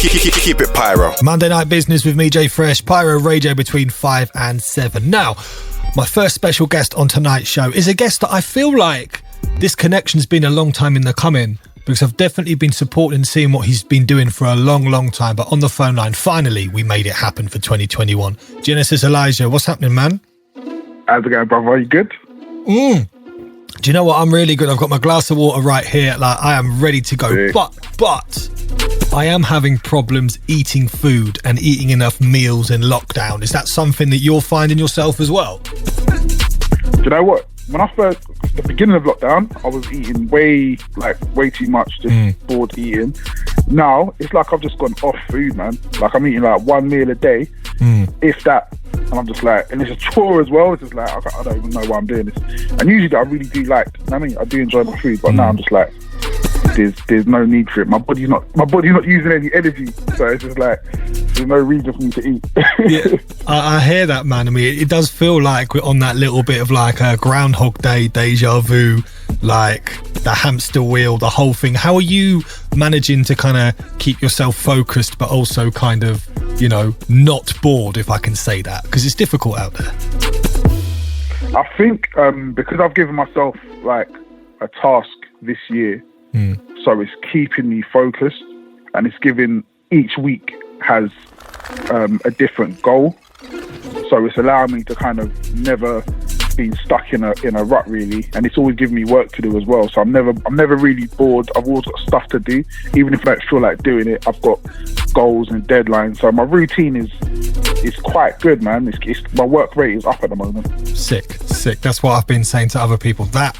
Keep it pyro. Monday Night Business with me, Jay Fresh. Pyro Radio between 5 and 7. Now, my first special guest on tonight's show is a guest that I feel like this connection's been a long time in the coming, because I've definitely been supporting and seeing what he's been doing for a long, long time. But on the phone line, finally, we made it happen for 2021. Genesis Elijah, what's happening, man? How's it going, brother? Are you good? Do you know what? I'm really good. I've got my glass of water right here. Like, I am ready to go. Yeah. But I am having problems eating food and eating enough meals in lockdown. Is that something that you're finding yourself as well? Do you know what? When the beginning of lockdown, I was eating way too much, just bored eating. Now, it's like I've just gone off food, man. Like, I'm eating like one meal a day, if that. And I'm just like, and it's a chore as well. It's just like, I don't even know why I'm doing this. And usually I really do like, I mean, I do enjoy my food, but now I'm just like, there's no need for it. My body's not using any energy, so it's just like there's no reason for me to eat. Yeah, I hear that, man. I mean, it does feel like we're on that little bit of like a Groundhog Day deja vu, like the hamster wheel, the whole thing. How are you managing to kind of keep yourself focused, but also kind of, you know, not bored, if I can say that, because it's difficult out there? I think because I've given myself like a task this year. So it's keeping me focused, and it's giving each week has a different goal. So it's allowing me to kind of never be stuck in a rut, really, and it's always giving me work to do as well. So I'm never really bored. I've always got stuff to do, even if I don't feel like doing it. I've got goals and deadlines. So my routine is quite good, man. My work rate is up at the moment. Sick. That's what I've been saying to other people. That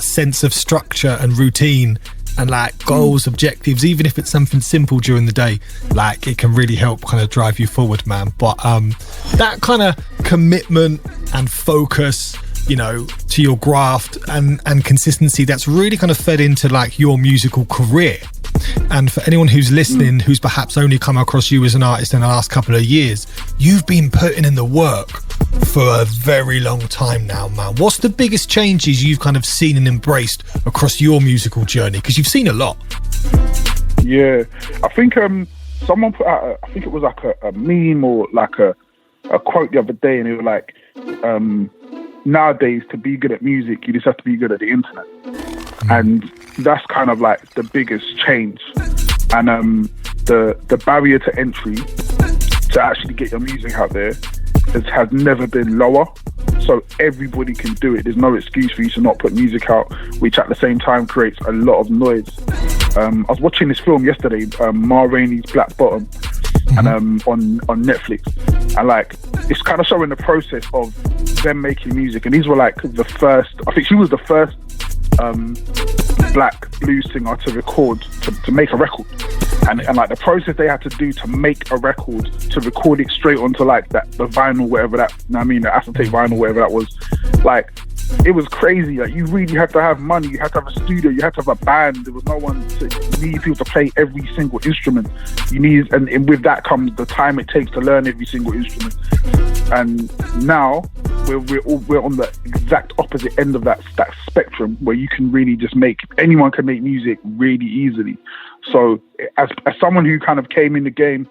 sense of structure and routine and like goals, objectives, even if it's something simple during the day, like it can really help kind of drive you forward, man. But that kind of commitment and focus, you know, to your graft and consistency, that's really kind of fed into like your musical career. And for anyone who's listening, who's perhaps only come across you as an artist in the last couple of years, you've been putting in the work for a very long time now, man. What's the biggest changes you've kind of seen and embraced across your musical journey? Because you've seen a lot. Yeah, I think someone put out, I think it was like a meme or like a quote the other day, and it was like, nowadays, to be good at music, you just have to be good at the internet. And that's kind of like the biggest change. And the barrier to entry to actually get your music out there has never been lower. So everybody can do it. There's no excuse for you to not put music out, which at the same time creates a lot of noise. I was watching this film yesterday, Ma Rainey's Black Bottom, and on Netflix, and like it's kind of showing the process of them making music. And these were like the first, I think she was the first black blues singer to record, to make a record, and like the process they had to do to make a record, to record it straight onto like the vinyl, whatever that, I mean, the acetate vinyl, whatever that was, like it was crazy. Like you really had to have money, you had to have a studio, you had to have a band. There was no one to need people to play every single instrument. You need, and with that comes the time it takes to learn every single instrument. And now we're on the exact opposite end of that spectrum, where you can really just anyone can make music really easily. So as someone who kind of came in the game,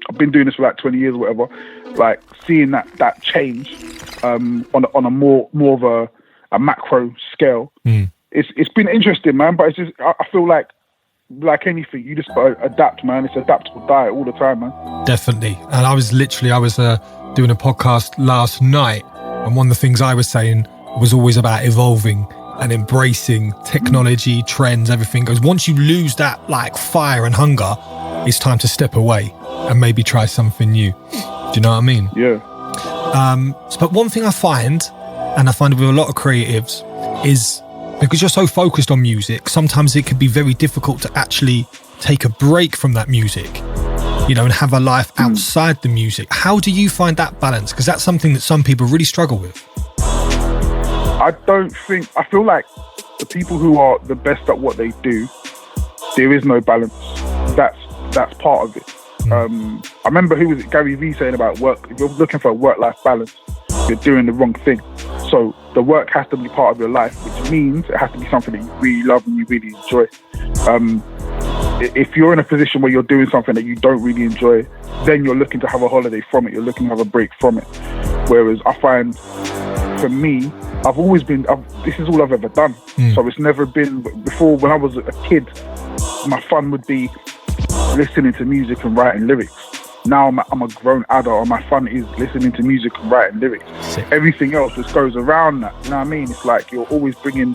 I've been doing this for like 20 years or whatever, like seeing that change on a more of a macro scale, it's been interesting, man. But it's just, I feel like anything, you just got to adapt, man. It's adaptable diet all the time, man. Definitely. And I was doing a podcast last night, and one of the things I was saying was always about evolving and embracing technology, trends, everything. Because once you lose that like fire and hunger, it's time to step away and maybe try something new. Do you know what I mean? Yeah. But one thing I find with a lot of creatives, is because you're so focused on music, sometimes it can be very difficult to actually take a break from that music, you know, and have a life outside the music. How do you find that balance? Because that's something that some people really struggle with. I feel like the people who are the best at what they do, there is no balance. That's part of it. I remember Gary Vee saying about work. If you're looking for a work-life balance, you're doing the wrong thing. So the work has to be part of your life, which means it has to be something that you really love and you really enjoy. if you're in a position where you're doing something that you don't really enjoy, then you're looking to have a holiday from it. You're looking to have a break from it. Whereas I find, for me, I've always been, this is all I've ever done. So it's never been, before when I was a kid, my fun would be listening to music and writing lyrics. Now I'm a grown adult and my fun is listening to music and writing lyrics. Sick. Everything else just goes around that. You know what I mean? It's like you're always bringing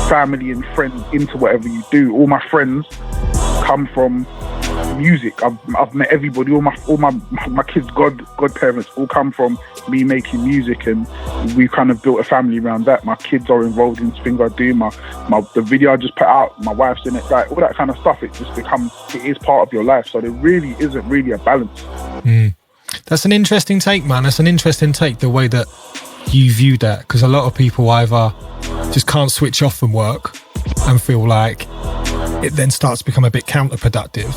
family and friends into whatever you do. All my friends come from music. I've met everybody. All my kids' godparents all come from me making music, and we kind of built a family around that. My kids are involved in things I do. The video I just put out, my wife's in it. Like all that kind of stuff. It just becomes, it is part of your life. So there really isn't really a balance. That's an interesting take, man. That's an interesting take, the way that you view that, because a lot of people either just can't switch off from work and feel like it then starts to become a bit counterproductive.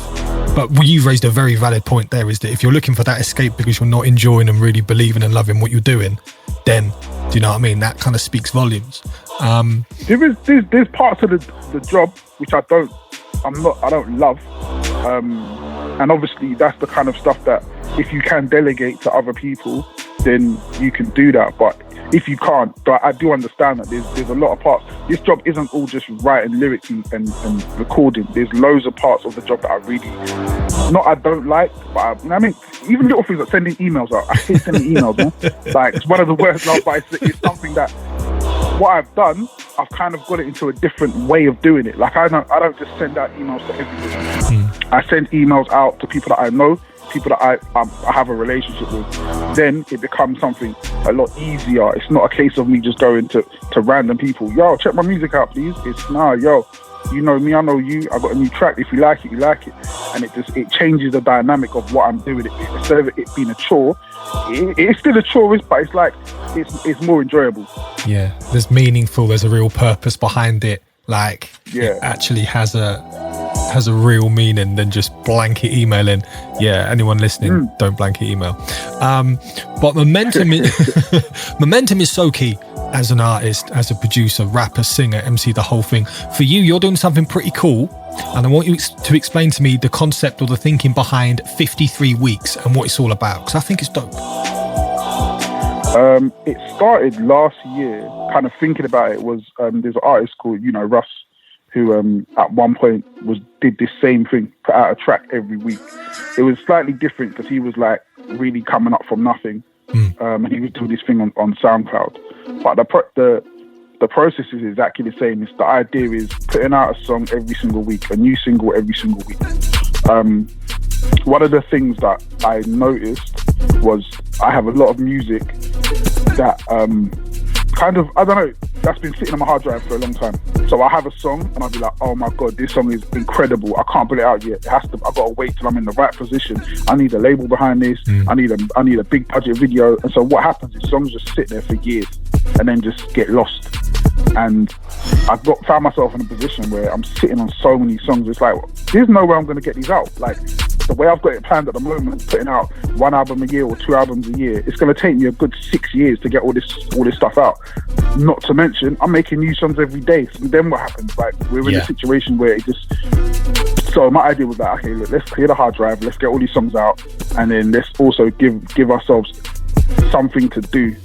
But you've raised a very valid point there, is that if you're looking for that escape because you're not enjoying and really believing and loving what you're doing, then, do you know what I mean? That kind of speaks volumes. There's parts of the job which I don't love. And obviously that's the kind of stuff that if you can delegate to other people, then you can do that. But if you can't, but I do understand that there's a lot of parts. This job isn't all just writing lyrics and recording. There's loads of parts of the job that I don't like, but I mean, even little things like sending emails out. I hate sending emails, man. Like, it's one of the worst now, but it's something that, what I've done, I've kind of got it into a different way of doing it. Like, I don't just send out emails to everybody. I send emails out to people that I know, people that I have a relationship with. Then it becomes something a lot easier. It's not a case of me just going to random people. Yo, check my music out, please. It's yo, you know me, I know you. I got a new track. If you like it, you like it. And it changes the dynamic of what I'm doing. Instead of it being a chore, it's still a chore, but it's like it's more enjoyable. Yeah, there's meaningful. There's a real purpose behind it. Like, it actually has a real meaning than just blanket emailing. Yeah, anyone listening, don't blanket email. But momentum is so key as an artist, as a producer, rapper, singer, MC, the whole thing. For you, you're doing something pretty cool, and I want you to explain to me the concept or the thinking behind 53 weeks and what it's all about, because I think it's dope. It started last year. Kind of thinking about it was there's an artist called Russ, who at one point did this same thing, put out a track every week. It was slightly different because he was like really coming up from nothing, and he was doing this thing on SoundCloud. But the process is exactly the same. The idea is putting out a song every single week, a new single every single week. One of the things that I noticed was I have a lot of music that I don't know, that's been sitting on my hard drive for a long time. So I have a song and I'll be like, oh my God, this song is incredible. I can't put it out yet. I've got to wait till I'm in the right position. I need a label behind this. I need a big budget video. And so what happens is songs just sit there for years and then just get lost. And I've found myself in a position where I'm sitting on so many songs. It's like, there's no way I'm going to get these out. Like, the way I've got it planned at the moment, putting out one album a year or two albums a year, it's going to take me a good 6 years to get all this stuff out. Not to mention, I'm making new songs every day. So then what happens? Like, we're in a situation where it just... So my idea was that, okay, look, let's clear the hard drive, let's get all these songs out, and then let's also give ourselves something to do.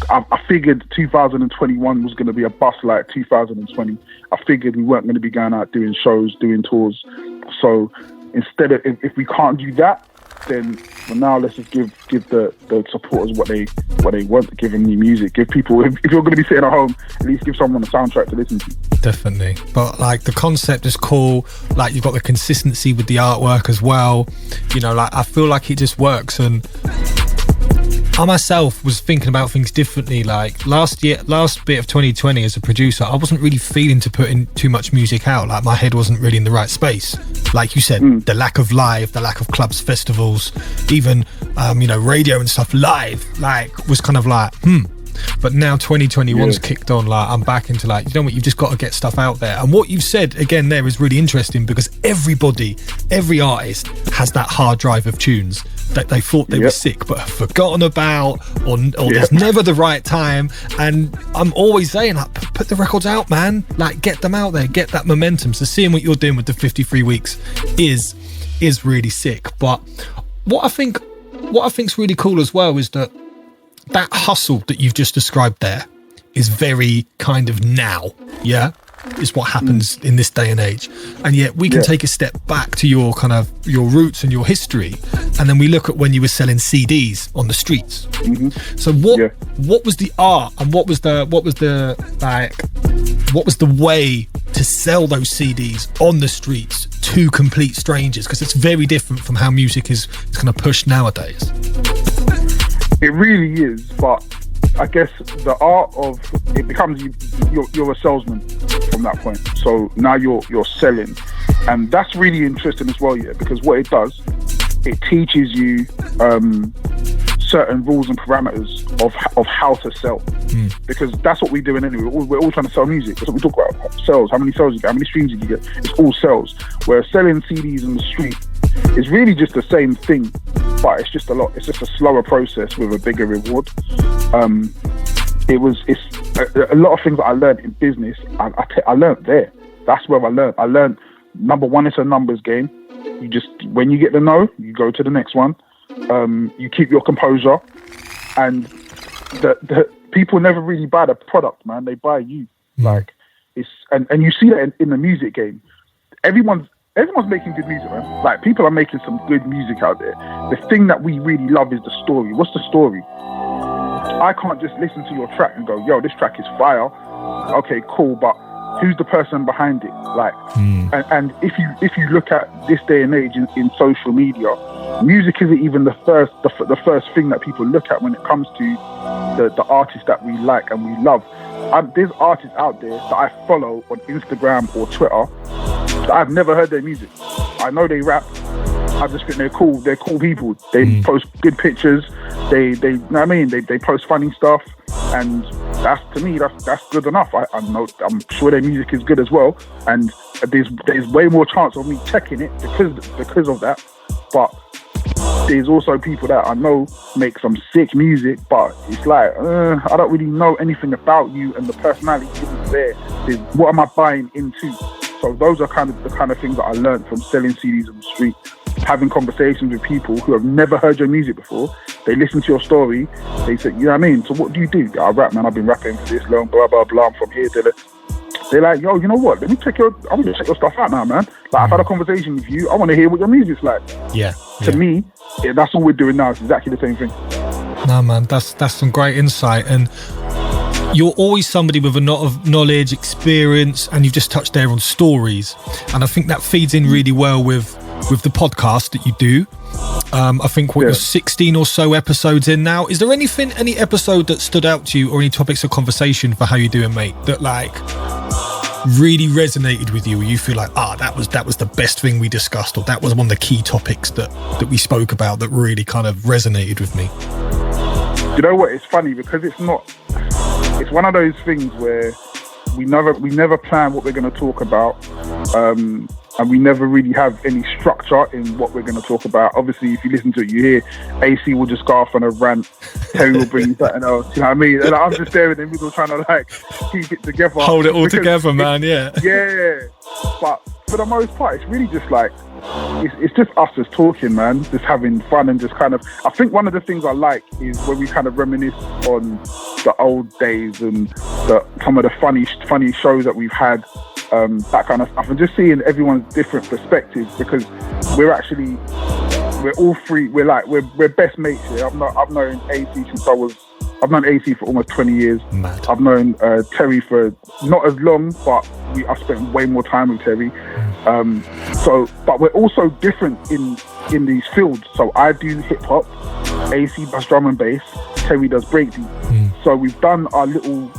I figured 2021 was going to be a bust like 2020. I figured we weren't going to be going out doing shows, doing tours. So instead of, if we can't do that, then now let's just give the supporters what they want, give them new music, give people, if you're going to be sitting at home, at least give someone a soundtrack to listen to. Definitely. But like, the concept is cool. Like, you've got the consistency with the artwork as well. Like, I feel like it just works. And I myself was thinking about things differently. Like, last bit of 2020 as a producer, I wasn't really feeling to put in too much music out. Like, my head wasn't really in the right space. Like you said, the lack of live, the lack of clubs, festivals, even radio and stuff live, like, was kind of like But now 2021's kicked on. Like, I'm back into like, you know what, you've just got to get stuff out there. And what you've said again there is really interesting, because every artist has that hard drive of tunes that they thought they were sick but have forgotten about, or there's never the right time. And I'm always saying, like, put the records out, man. Like, get them out there, get that momentum. So seeing what you're doing with the 53 weeks is really sick. But what I think's really cool as well is that hustle that you've just described there is very kind of now, is what happens in this day and age. And yet we can take a step back to your roots and your history, and then we look at when you were selling CDs on the streets. So what was the art, and what was the way to sell those CDs on the streets to complete strangers? Because it's very different from how music is kind of pushed nowadays. It really is, but I guess the art of it becomes you're a salesman from that point. So now you're selling, and that's really interesting as well, because what it does, it teaches you certain rules and parameters of how to sell, because that's what we're doing anyway. We're all trying to sell music. That's what we talk about. Sales. How many sales you get? How many streams you get? It's all sales. Where selling CDs in the street is really just the same thing, but it's just a slower process with a bigger reward. It's a lot of things that I learned in business. I learned there. That's where I learned. Number one, it's a numbers game. You just, when you get the no, you go to the next one. You keep your composure, and the people never really buy the product, man. They buy you. Like, it's and you see that in the music game. Everyone's making good music, man. Like, people are making some good music out there. The thing that we really love is the story. What's the story? I can't just listen to your track and go, yo, this track is fire. Okay, cool, but who's the person behind it? Like, and if you look at this day and age in social media, music isn't even the first thing that people look at when it comes to the artists that we like and we love. There's artists out there that I follow on Instagram or Twitter that I've never heard their music. I know they rap. I just think they're cool. They're cool people. They post good pictures. They you know what I mean? They post funny stuff, and that's, to me, that's good enough. I'm sure their music is good as well, and there's way more chance of me checking it because of that. But there's also people that I know make some sick music, but it's like, I don't really know anything about you, and the personality isn't there. What am I buying into? So those are the kind of things that I learned from selling CDs on the street. Having conversations with people who have never heard your music before. They listen to your story. They say, you know what I mean? So what do you do? I rap, man. I've been rapping for this long, blah, blah, blah. I'm from here to there. They're like, yo, you know what? I want to check your stuff out now, man. Like, I've had a conversation with you. I want to hear what your music's like. To me, that's all we're doing now. It's exactly the same thing. No, man, that's some great insight. And you're always somebody with a lot of knowledge, experience, and you've just touched there on stories. And I think that feeds in really well with the podcast that you do. I think you're 16 or so episodes in now. Is there any episode that stood out to you, or any topics of conversation for How You Doing, Mate, that like really resonated with you, or you feel like, that was the best thing we discussed, or that was one of the key topics that we spoke about that really kind of resonated with me? You know what? It's funny because it's one of those things where we never plan what we're going to talk about. And we never really have any structure in what we're going to talk about. Obviously, if you listen to it, you hear AC will just go off on a rant, Terry will bring something else, you know what I mean? And I'm just there in the middle trying to like keep it together. Hold it all together, man, yeah. Yeah. But for the most part, it's really just like, it's just us just talking, man, just having fun and just kind of, I think one of the things I like is when we kind of reminisce on the old days and some of the funny shows that we've had. That kind of stuff, and just seeing everyone's different perspectives, because we're all three. We're best mates here. I've known AC since I've known AC for almost 20 years. Mad. I've known Terry for not as long, but I've spent way more time with Terry. But we're also different in these fields. So I do hip hop, AC does drum and bass, Terry does breakbeat. So we've done our little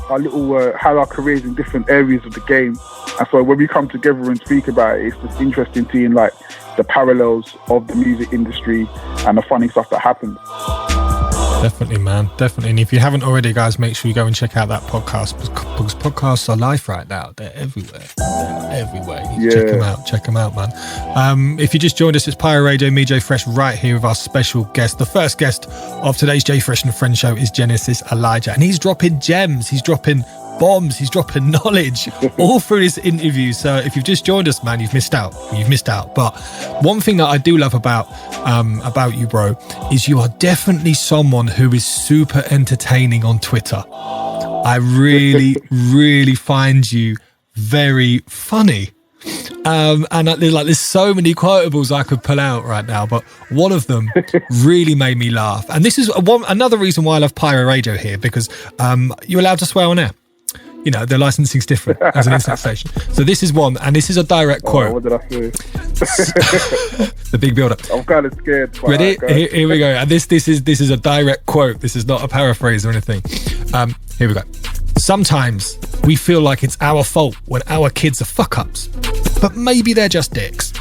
had our careers in different areas of the game, and so when we come together and speak about it, it's just interesting seeing like the parallels of the music industry and the funny stuff that happens. Definitely, man. Definitely. And if you haven't already, guys, make sure you go and check out that podcast, because podcasts are life right now. They're everywhere. You need to check them out. Check them out, man. If you just joined us, it's Pyro Radio, me, Jay Fresh, right here with our special guest. The first guest of today's Jay Fresh and Friends show is Genesis Elijah. And he's dropping gems. He's dropping bombs. He's dropping knowledge all through this interview. So if you've just joined us, man, you've missed out. But one thing that I do love about you, bro, is you are definitely someone who is super entertaining on Twitter. I really, really find you very funny. And there's so many quotables I could pull out right now, but one of them really made me laugh. And this is another reason why I love Pyro Radio here, because you're allowed to swear on air. You know, the licensing's different as an internet station. So this is one, and this is a direct quote. What did I say? The big build-up. I'm kind of scared. Ready? Here we go. And this is a direct quote. This is not a paraphrase or anything. Here we go. Sometimes we feel like it's our fault when our kids are fuck-ups, but maybe they're just dicks.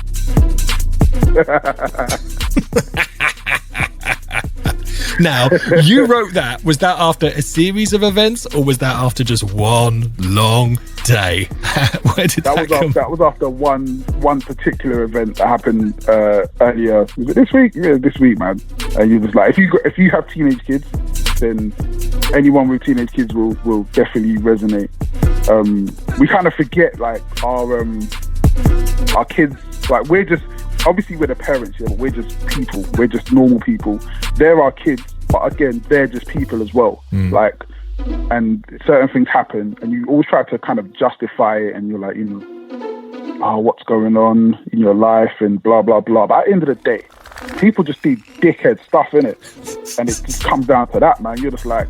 Now, you wrote that. Was that after a series of events, or was that after just one long day? Where did that come? That was after one particular event that happened earlier. Was it this week? Yeah, this week, man. And you're just like, if you have teenage kids, then anyone with teenage kids will definitely resonate. We kind of forget, like, our kids, like, we're the parents here, but we're just people. We're just normal people. They're our kids, but again, they're just people as well. Like, and certain things happen, and you always try to kind of justify it, and you're like, you know, oh, what's going on in your life, and blah, blah, blah. But at the end of the day, people just do dickhead stuff, innit? And it just comes down to that, man. You're just like,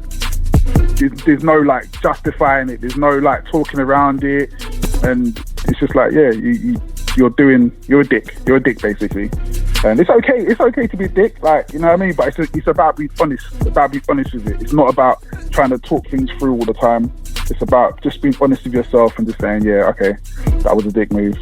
there's no, like, justifying it. There's no, like, talking around it. And it's just like, yeah, you're a dick. You're a dick, basically. And it's okay to be a dick, like, you know what I mean? But it's about being honest. It's about being honest with it. It's not about trying to talk things through all the time. It's about just being honest with yourself and just saying, yeah, okay, that was a dick move.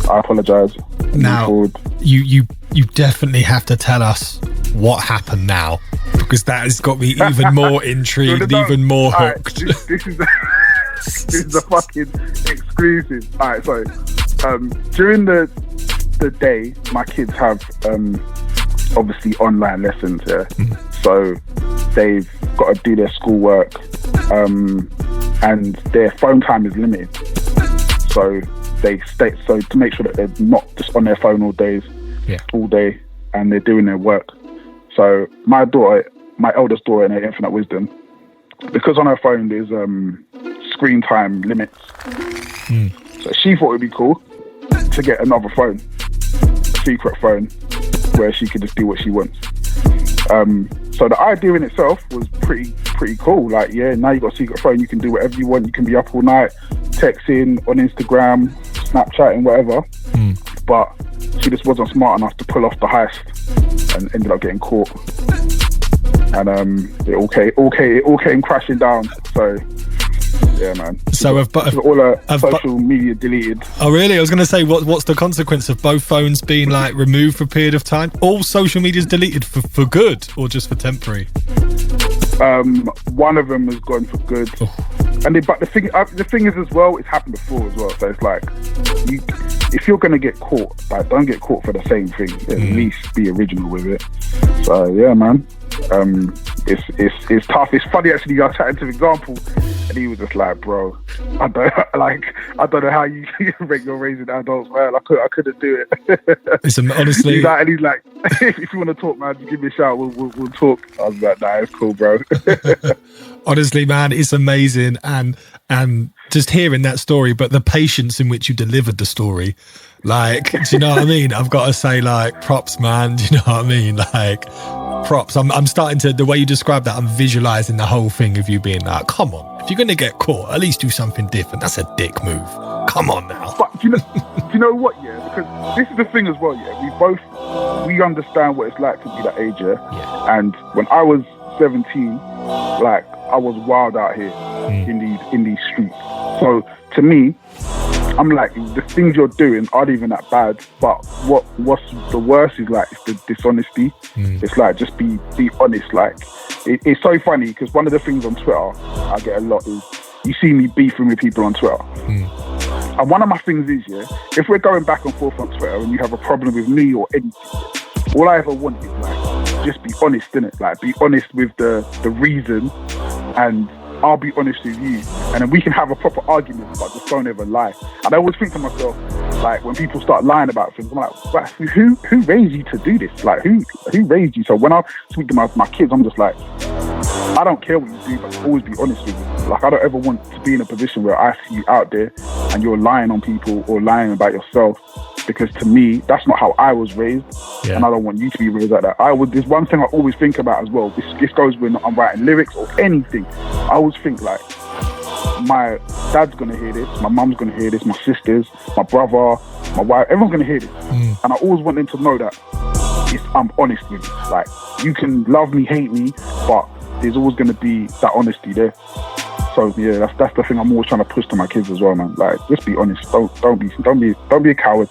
I apologize. Now, you definitely have to tell us what happened now, because that has got me even more intrigued, even more hooked. Right, this is a fucking exclusive. All right, so during the day, my kids have obviously online lessons here. So they've got to do their schoolwork, and their phone time is limited. So to make sure that they're not just on their phone all day, and they're doing their work. So my eldest daughter, in her infinite wisdom, because on her phone there's screen time limits. So she thought it'd be cool to get another phone, a secret phone, where she could just do what she wants. So the idea in itself was pretty cool. Like, yeah, now you got a secret phone, you can do whatever you want. You can be up all night, texting on Instagram, Snapchatting, whatever. But she just wasn't smart enough to pull off the heist and ended up getting caught. And it all came crashing down. So yeah, man. So all her social media deleted. Oh, really? I was going to say, what's the consequence of both phones being, like, removed for a period of time? All social media's deleted for good, or just for temporary? One of them has gone for good. But the thing is as well, it's happened before as well. So it's like, if you're going to get caught, like, don't get caught for the same thing. At least be original with it. So yeah, man. It's tough. It's funny, actually. I was chatting to an example, and he was just like, bro, I don't know how you're raising adults, man. I couldn't do it. Listen, honestly, he's like, if you want to talk, man, just give me a shout. We'll talk. I was like, nah, it's cool, bro. Honestly, man, it's amazing, and just hearing that story, but the patience in which you delivered the story, like, do you know what I mean? I've got to say, like, props, man. Do you know what I mean? Like, props. I'm starting to, the way you describe that, I'm visualizing the whole thing of you being like, come on, if you're going to get caught, at least do something different. That's a dick move. Come on now. But do you know what, yeah? Because this is the thing as well, yeah? We understand what it's like to be that age, yeah? And when I was 17, like, I was wild out here in these streets. So to me, I'm like, the things you're doing aren't even that bad, but what's the worst is like, it's the dishonesty. It's like, just be honest. Like, it's so funny because one of the things on Twitter I get a lot is, you see me beefing with people on Twitter. And one of my things is, if we're going back and forth on Twitter and you have a problem with me or anything, all I ever want is like, just be honest, innit? Like, be honest with the reason, and I'll be honest with you, and then we can have a proper argument, but just don't ever lie. And I always think to myself, like, when people start lying about things, I'm like, who raised you to do this? Like, who raised you? So when I speak to my kids, I'm just like, I don't care what you do, but always be honest with me. Like, I don't ever want to be in a position where I see you out there and you're lying on people or lying about yourself, because to me, that's not how I was raised, and I don't want you to be raised like that. There's one thing I always think about as well. This goes when I'm writing lyrics or anything. I always think like, my dad's gonna hear this, my mum's gonna hear this, my sisters, my brother, my wife, everyone's gonna hear this, and I always want them to know that I'm honest with you. Like, you can love me, hate me, but there's always gonna be that honesty there. So yeah, that's the thing I'm always trying to push to my kids as well, man. Like, just be honest. Don't be a coward.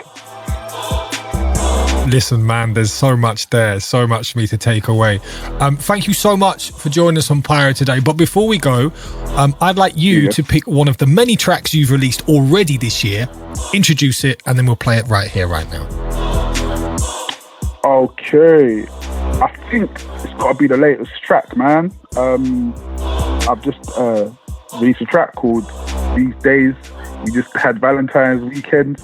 Listen, man, there's so much there, so much for me to take away. Thank you so much for joining us on Pyro today. But before we go, I'd like you to pick one of the many tracks you've released already this year, introduce it, and then we'll play it right here, right now. Okay. I think it's got to be the latest track, man. I've just released a track called These Days. We just had Valentine's weekend.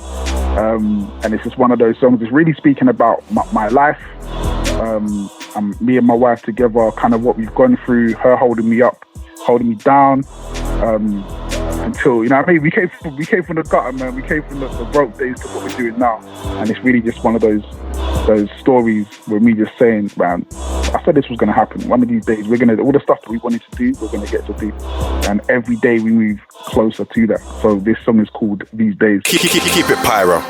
And it's just one of those songs. It's really speaking about my life. Me and my wife together, kind of what we've gone through, her holding me up, holding me down, until, you know what I mean? We came from the gutter, man. We came from the broke days to what we're doing now. And it's really just one of those stories where me just saying, man, I said this was going to happen. One of these days, we're going to, all the stuff that we wanted to do, we're going to get to do. And every day we move closer to that. So this song is called These Days. Keep it pyro.